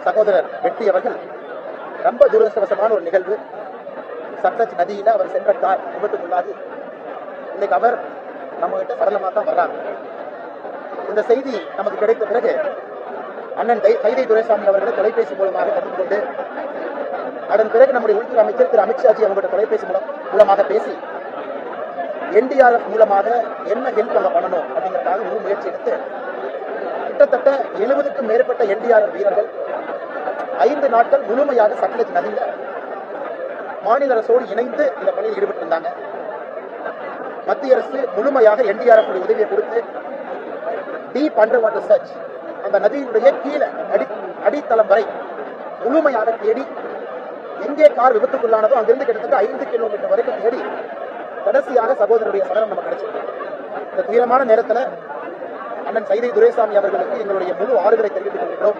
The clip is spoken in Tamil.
சகோதரர் வெற்றி அவர்கள் ரொம்ப துரதிருஷ்டவசமான ஒரு நிகழ்வு. சட்லஜ் நதியில அவர் சென்ற கார் விபத்துக்குள்ளாகி இன்னைக்கு அவர் நம்ம கிட்ட சடலமா தான் வர்றாங்க. இந்த செய்தி நமக்கு கிடைத்த பிறகு அண்ணன் கைதை துரைசாமி அவர்களை தொலைபேசி மூலமாக தொடர்பு கொண்டு அதன் பிறகு நம்முடைய உள்துறை அமைச்சர் திரு அமித்ஷாஜி அவங்களோட தொலைபேசி மூலமாக பேசி என்டிஆர்எஃப் மூலமாக என்ன ஹெல்ப் நம்ம பண்ணணும் அப்படிங்கிறதுக்காக முழு முயற்சி எடுத்து கிட்டத்தட்ட 70க்கும் மேற்பட்ட என்டிஆர்எஃப் வீரர்கள் 5 நாட்கள் முழுமையாக சட்லஜ் நதியில மாநில அரசோடு இணைந்து இந்த பணியில் ஈடுபட்டிருந்தாங்க. மத்திய அரசு முழுமையாக என்டிஆர்எஃப் உதவியை கொடுத்து டீப் அண்டர் வாட்டர் சர்ச் அந்த நதியினுடைய கீழே அடித்தளம் வரை முழுமையாக தேடி எங்கே கார் விபத்துக்குள்ளானதோ அங்கிருந்து கிட்டத்தட்ட 5 கிலோமீட்டர் வரைக்கும் தேடி கடைசியாக சகோதரருடைய சடலம் நம்ம கிடைச்சிருக்கு. இந்த துயரமான நேரத்தில் அண்ணன் கைதை துரைசாமி அவர்களுக்கு எங்களுடைய முழு ஆறுதலை தெரிவித்துக் கொள்கிறோம்.